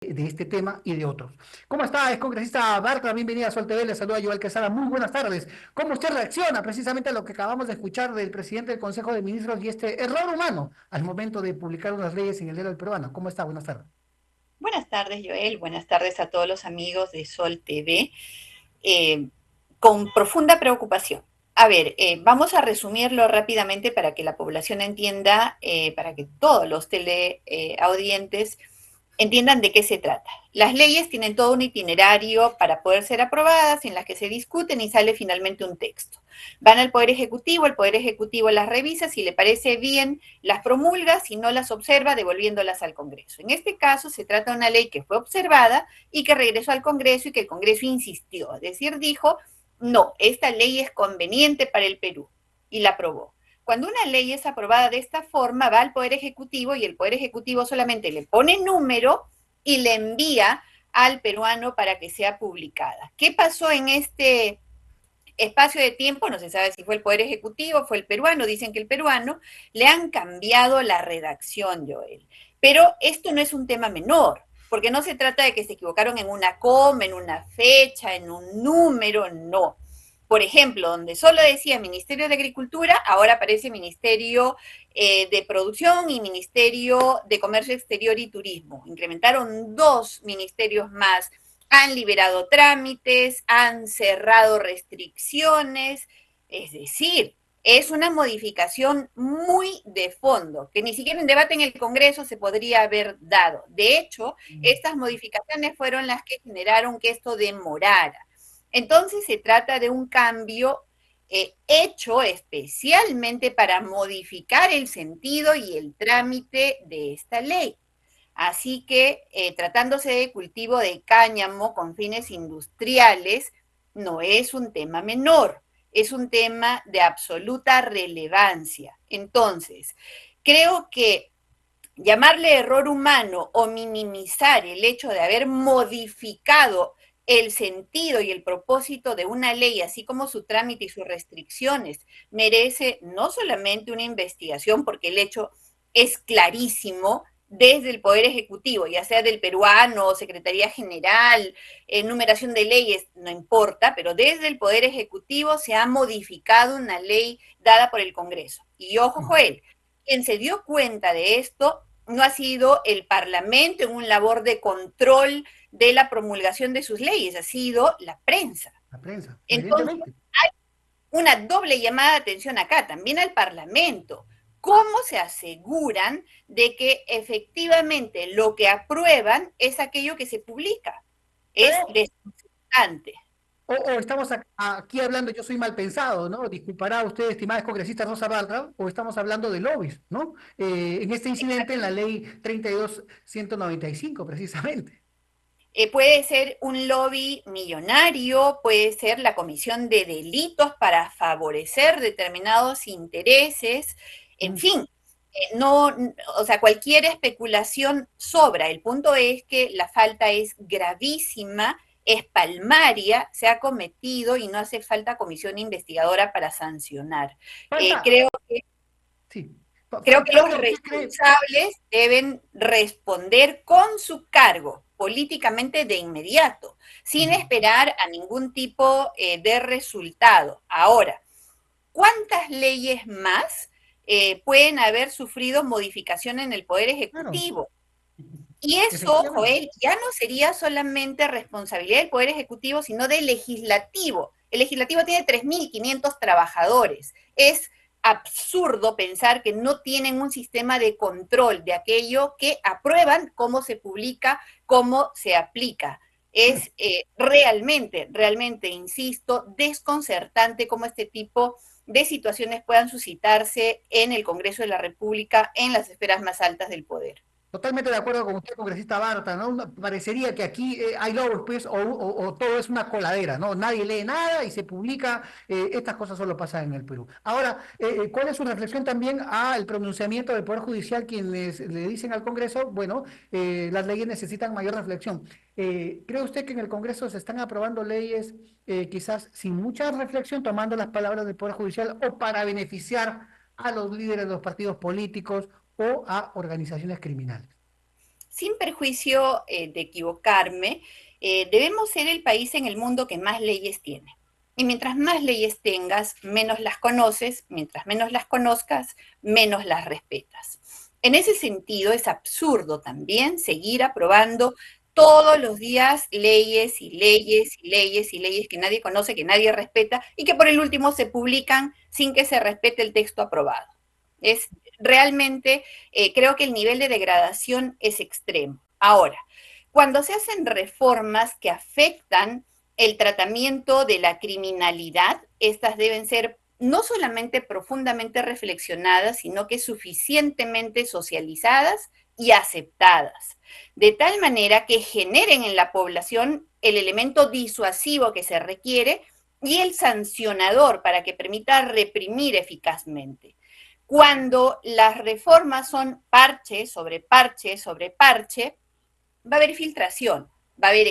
de este tema y de otros. ¿Cómo está, ex congresista Bartra? Bienvenida a Sol TV, le saluda Joel Quesada. Muy buenas tardes. ¿Cómo usted reacciona precisamente a lo que acabamos de escuchar del presidente del Consejo de Ministros y este error humano al momento de publicar unas leyes en el diario del peruano? ¿Cómo está? Buenas tardes. Buenas tardes, Joel. Buenas tardes a todos los amigos de Sol TV. Eh, con profunda preocupación. A ver, vamos a resumirlo rápidamente para que la población entienda, para que todos los teleaudientes entiendan de qué se trata. Las leyes tienen todo un itinerario para poder ser aprobadas en las que se discuten y sale finalmente un texto. Van al Poder Ejecutivo, el Poder Ejecutivo las revisa, si le parece bien, las promulga, si no las observa, devolviéndolas al Congreso. En este caso se trata de una ley que fue observada y que regresó al Congreso y que el Congreso insistió, es decir, dijo, no, esta ley es conveniente para el Perú y la aprobó. Cuando una ley es aprobada de esta forma, va al Poder Ejecutivo y el Poder Ejecutivo solamente le pone número y le envía al peruano para que sea publicada. ¿Qué pasó en este espacio de tiempo? No se sabe si fue el Poder Ejecutivo, fue el peruano, dicen que el peruano, le han cambiado la redacción, Joel. Pero esto no es un tema menor, porque no se trata de que se equivocaron en una coma, en una fecha, en un número, no. Por ejemplo, donde solo decía Ministerio de Agricultura, ahora aparece Ministerio de Producción y Ministerio de Comercio Exterior y Turismo. Incrementaron dos ministerios más, han liberado trámites, han cerrado restricciones, es decir, es una modificación muy de fondo, que ni siquiera en debate en el Congreso se podría haber dado. De hecho, estas modificaciones fueron las que generaron que esto demorara. Entonces, se trata de un cambio hecho especialmente para modificar el sentido y el trámite de esta ley. Así que, tratándose de cultivo de cáñamo con fines industriales, no es un tema menor, es un tema de absoluta relevancia. Entonces, creo que llamarle error humano o minimizar el hecho de haber modificado el sentido y el propósito de una ley, así como su trámite y sus restricciones, merece no solamente una investigación, porque el hecho es clarísimo desde el Poder Ejecutivo, ya sea del peruano, Secretaría General, enumeración de leyes, no importa, pero desde el Poder Ejecutivo se ha modificado una ley dada por el Congreso. Y ojo, Joel, quien se dio cuenta de esto no ha sido el Parlamento en un labor de control de la promulgación de sus leyes, ha sido la prensa. La prensa, Entonces, evidentemente. hay una doble llamada de atención acá, también al Parlamento. ¿Cómo se aseguran de que efectivamente lo que aprueban es aquello que se publica? Es desconcertante. O estamos aquí hablando, yo soy mal pensado, ¿no? Disculpará usted, estimada congresista Rosa Baltra, o estamos hablando de lobbies, ¿no? En este incidente en la ley 32.195, precisamente. Puede ser un lobby millonario, puede ser la comisión de delitos para favorecer determinados intereses, en Mm, fin, no, o sea, cualquier especulación sobra. El punto es que la falta es gravísima, es palmaria, se ha cometido y no hace falta comisión investigadora para sancionar. Eh, Falta, creo sí, Creo que los falta, ¿usted cree? responsables deben responder con su cargo políticamente de inmediato, sin Ujú. esperar a ningún tipo de resultado. Ahora, ¿cuántas leyes más pueden haber sufrido modificación en el Poder Claro, Ejecutivo? Y eso, efectivamente. Joel, ya no sería solamente responsabilidad del Poder Ejecutivo, sino del legislativo. El legislativo tiene 3.500 trabajadores. Es absurdo pensar que no tienen un sistema de control de aquello que aprueban, cómo se publica, cómo se aplica. Es realmente, insisto, desconcertante cómo este tipo de situaciones puedan suscitarse en el Congreso de la República, en las esferas más altas del poder. Totalmente de acuerdo con usted, congresista Barta, ¿no? Parecería que aquí hay lobos, pues, o todo es una coladera, ¿no? Nadie lee nada y se publica, estas cosas solo pasan en el Perú. Ahora, ¿cuál es su reflexión también al pronunciamiento del Poder Judicial, quienes le dicen al Congreso, bueno, las leyes necesitan mayor reflexión? ¿Cree usted que en el Congreso se están aprobando leyes quizás sin mucha reflexión, tomando las palabras del Poder Judicial o para beneficiar a los líderes de los partidos políticos o a organizaciones criminales? sin perjuicio de equivocarme, debemos ser el país en el mundo que más leyes tiene. Y mientras más leyes tengas, menos las conoces, mientras menos las conozcas, menos las respetas. En ese sentido, es absurdo también seguir aprobando todos los días leyes y leyes y leyes y leyes que nadie conoce, que nadie respeta y que por el último se publican sin que se respete el texto aprobado. Es realmente, creo que el nivel de degradación es extremo. Ahora, cuando se hacen reformas que afectan el tratamiento de la criminalidad, estas deben ser no solamente profundamente reflexionadas, sino que suficientemente socializadas y aceptadas, de tal manera que generen en la población el elemento disuasivo que se requiere y el sancionador para que permita reprimir eficazmente. Cuando las reformas son parche sobre parche sobre parche, va a haber filtración, va a haber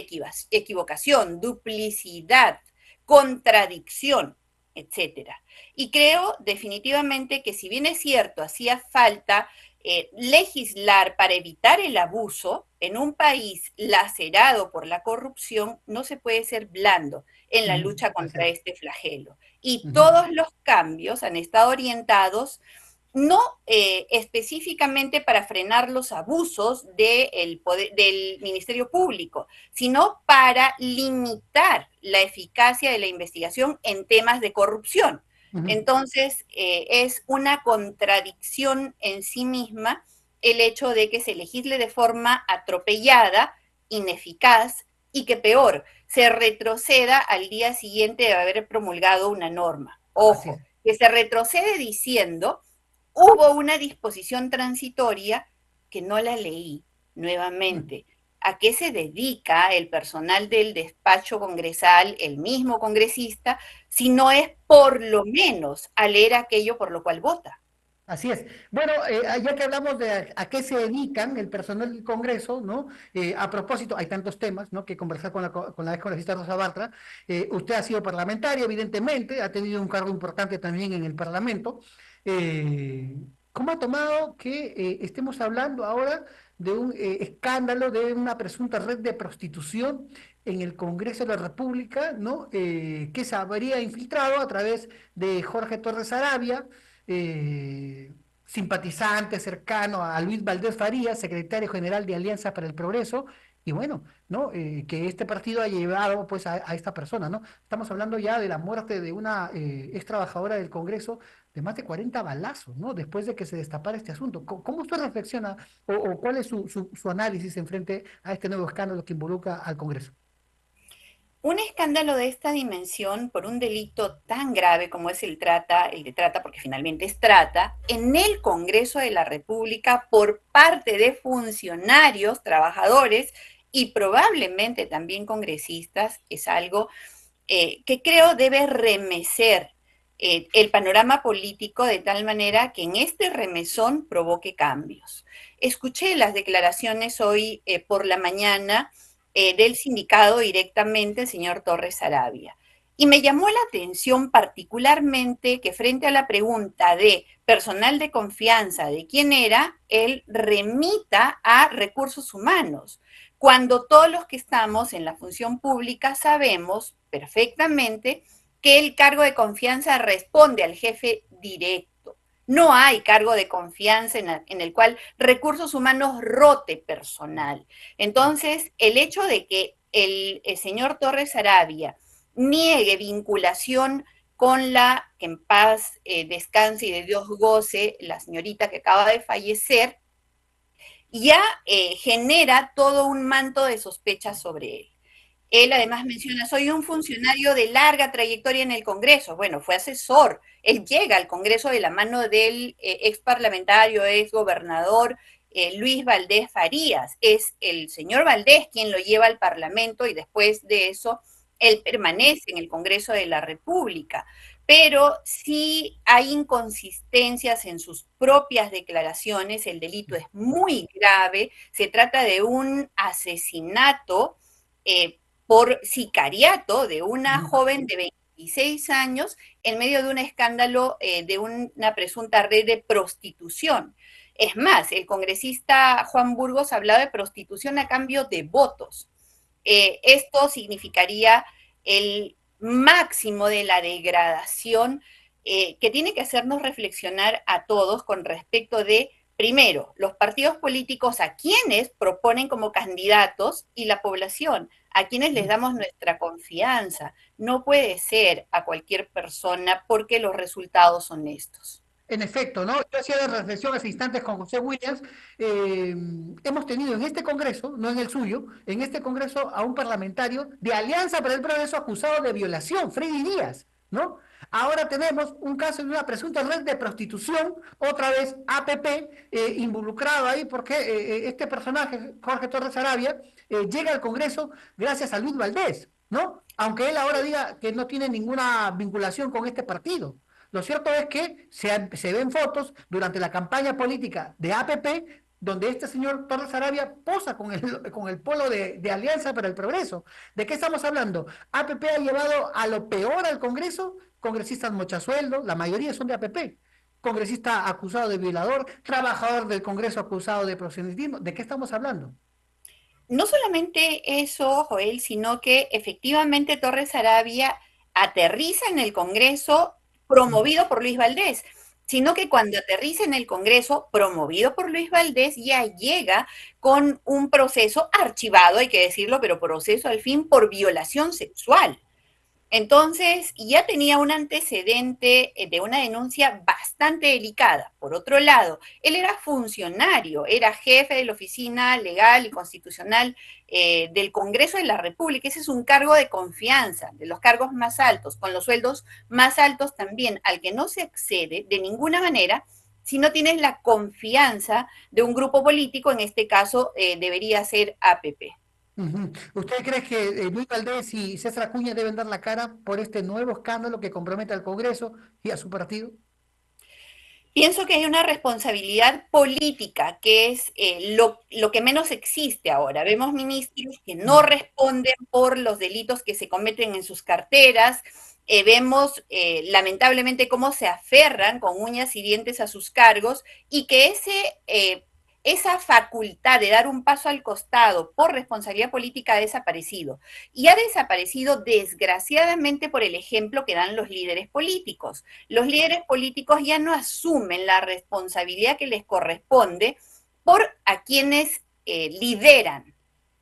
equivocación, duplicidad, contradicción, etcétera. Y creo definitivamente que si bien es cierto, hacía falta legislar para evitar el abuso, en un país lacerado por la corrupción no se puede ser blando en la lucha Así contra es. este flagelo. Y Ujú. todos los cambios han estado orientados no específicamente para frenar los abusos del Ministerio Público, sino para limitar la eficacia de la investigación en temas de corrupción. Ujú. Entonces, es una contradicción en sí misma el hecho de que se legisle de forma atropellada, ineficaz y que peor, se retroceda al día siguiente de haber promulgado una norma. Así es. Ojo, que se retrocede diciendo hubo una disposición transitoria que no la leí Mm. nuevamente. ¿A qué se dedica el personal del despacho congresal, el mismo congresista, si no es por lo menos a leer aquello por lo cual vota? Así es. Bueno, ya que hablamos de a qué se dedican el personal del Congreso, ¿no? A propósito, hay tantos temas, ¿no? Que conversar con la ex congresista Rosa Bartra. Usted ha sido parlamentario, evidentemente, ha tenido un cargo importante también en el Parlamento. Eh, ¿Cómo ha tomado que estemos hablando ahora de un escándalo, de una presunta red de prostitución en el Congreso de la República, ¿no? Que se habría infiltrado a través de Jorge Torres Arabia, eh, simpatizante cercano a Luis Valdés Farías, secretario general de Alianza para el Progreso, y bueno, ¿no? Que este partido ha llevado pues a esta persona, ¿no? Estamos hablando ya de la muerte de una ex trabajadora del Congreso de más de 40 balazos, ¿no? Después de que se destapara este asunto. ¿Cómo usted reflexiona o cuál es su análisis en frente a este nuevo escándalo que involucra al Congreso? Un escándalo de esta dimensión por un delito tan grave como es el de trata, porque finalmente es trata, en el Congreso de la República por parte de funcionarios, trabajadores y probablemente también congresistas, es algo que creo debe remecer el panorama político de tal manera que en este remesón provoque cambios. Escuché las declaraciones hoy por la mañana del sindicado directamente, el señor Torres Arabia. Y me llamó la atención particularmente que frente a la pregunta de personal de confianza de quién era, él remita a recursos humanos, cuando todos los que estamos en la función pública sabemos perfectamente que el cargo de confianza responde al jefe directo. No hay cargo de confianza en el cual recursos humanos rote personal. Entonces, el hecho de que el señor Torres Arabia niegue vinculación con la que en paz descanse y de Dios goce, la señorita que acaba de fallecer, ya genera todo un manto de sospechas sobre él. Él además menciona, soy un funcionario de larga trayectoria en el Congreso. Bueno, fue asesor. Él llega al Congreso de la mano del ex parlamentario, ex gobernador Luis Valdés Farías. Es el señor Valdés quien lo lleva al Parlamento y después de eso él permanece en el Congreso de la República. Pero sí hay inconsistencias en sus propias declaraciones. El delito es muy grave. Se trata de un asesinato por sicariato de una Ujú. joven de 26 años en medio de un escándalo de una presunta red de prostitución. Es más, el congresista Juan Burgos hablaba de prostitución a cambio de votos. Esto significaría el máximo de la degradación que tiene que hacernos reflexionar a todos con respecto de, primero, los partidos políticos a quienes proponen como candidatos y la población, a quienes les damos nuestra confianza. No puede ser a cualquier persona porque los resultados son estos. En efecto, ¿no? Yo hacía la reflexión hace instantes con José Williams. eh, Hemos tenido en este Congreso, no en el suyo, en este Congreso a un parlamentario de Alianza para el Progreso acusado de violación, Freddy Díaz, ¿no? Ahora tenemos un caso de una presunta red de prostitución, otra vez APP, involucrado ahí porque este personaje, Jorge Torres Arabia, llega al Congreso gracias a Luis Valdés, ¿no? Aunque él ahora diga que no tiene ninguna vinculación con este partido. Lo cierto es que se ven fotos durante la campaña política de APP donde este señor Torres Arabia posa con el polo de Alianza para el Progreso. ¿De qué estamos hablando? APP ha llevado a lo peor al Congreso, congresistas mochasueldo, la mayoría son de APP, congresista acusado de violador, trabajador del Congreso acusado de proselitismo. ¿De qué estamos hablando? No solamente eso, Joel, sino que efectivamente Torres Arabia aterriza en el Congreso promovido por Luis Valdés, sino que cuando aterriza en el Congreso promovido por Luis Valdés ya llega con un proceso archivado, hay que decirlo, pero proceso al fin por violación sexual. Entonces, ya tenía un antecedente de una denuncia bastante delicada. Por otro lado, él era funcionario, era jefe de la Oficina Legal y Constitucional del Congreso de la República. Ese es un cargo de confianza, de los cargos más altos, con los sueldos más altos también, al que no se accede de ninguna manera si no tienes la confianza de un grupo político, en este caso debería ser APP. Ujú. ¿Usted cree que Luis Valdés y César Acuña deben dar la cara por este nuevo escándalo que compromete al Congreso y a su partido? Pienso que hay una responsabilidad política que es lo que menos existe ahora. Vemos ministros que no responden por los delitos que se cometen en sus carteras. Vemos lamentablemente cómo se aferran con uñas y dientes a sus cargos y que esa facultad de dar un paso al costado por responsabilidad política ha desaparecido. Y ha desaparecido desgraciadamente por el ejemplo que dan los líderes políticos. Los líderes políticos ya no asumen la responsabilidad que les corresponde por a quienes lideran,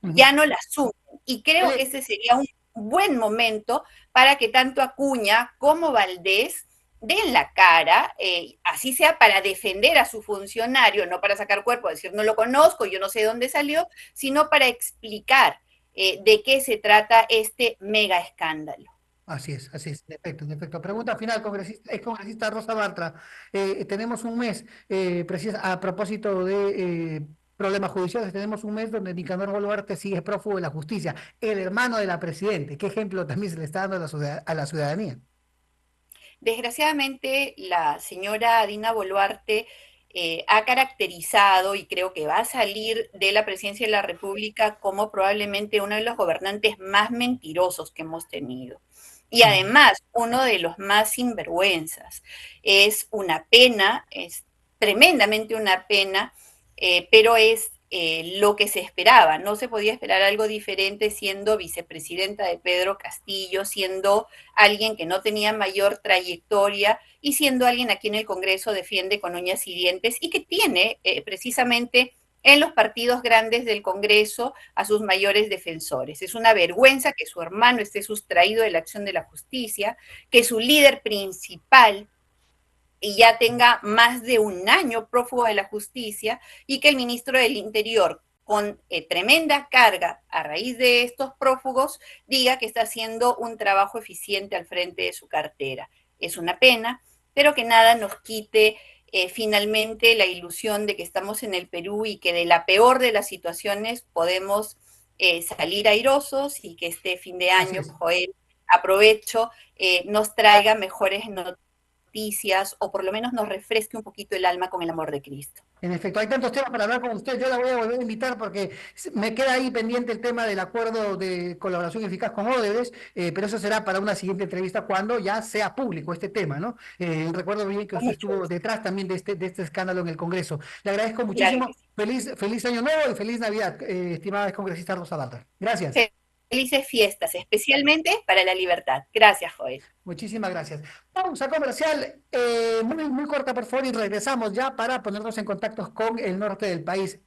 Ujú. ya no la asumen. Y creo que Él, ese sería un buen momento para que tanto Acuña como Valdés den la cara, así sea para defender a su funcionario, no para sacar cuerpo, decir no lo conozco, yo no sé dónde salió, sino para explicar de qué se trata este mega escándalo. así es, en efecto. Pregunta final, ex congresista Rosa Bartra. Tenemos un mes, a propósito de problemas judiciales, tenemos un mes donde Nicanor Boluarte sigue prófugo de la justicia, el hermano de la presidente. ¿Qué ejemplo también se le está dando a a la ciudadanía? Desgraciadamente, la señora Dina Boluarte ha caracterizado y creo que va a salir de la presidencia de la República como probablemente uno de los gobernantes más mentirosos que hemos tenido. Y Mm. además, uno de los más sinvergüenzas. Es una pena, es tremendamente una pena, pero es lo que se esperaba. No se podía esperar algo diferente siendo vicepresidenta de Pedro Castillo, siendo alguien que no tenía mayor trayectoria y siendo alguien a quien el Congreso defiende con uñas y dientes y que tiene precisamente en los partidos grandes del Congreso a sus mayores defensores. Es una vergüenza que su hermano esté sustraído de la acción de la justicia, que su líder principal y ya tenga más de un año prófugo de la justicia y que el ministro del Interior, con tremenda carga a raíz de estos prófugos, diga que está haciendo un trabajo eficiente al frente de su cartera. Es una pena, pero que nada nos quite finalmente la ilusión de que estamos en el Perú y que de la peor de las situaciones podemos salir airosos y que este fin de Así año, es. Joel, aprovecho, nos traiga mejores noticias noticias o por lo menos nos refresque un poquito el alma con el amor de Cristo. En efecto, hay tantos temas para hablar con usted. Yo la voy a volver a invitar porque me queda ahí pendiente el tema del acuerdo de colaboración eficaz con Odebrecht, pero eso será para una siguiente entrevista cuando ya sea público este tema, ¿no? Recuerdo bien que Con usted mucho estuvo gusto. detrás también de este escándalo en el Congreso. Le agradezco Claro muchísimo. que sí. Feliz año nuevo y feliz Navidad, estimada congresista Rosa Bartra. Gracias. Felices fiestas, especialmente para la libertad. Gracias, Joel. Muchísimas gracias. Pausa comercial, muy corta por favor y regresamos ya para ponernos en contacto con el norte del país.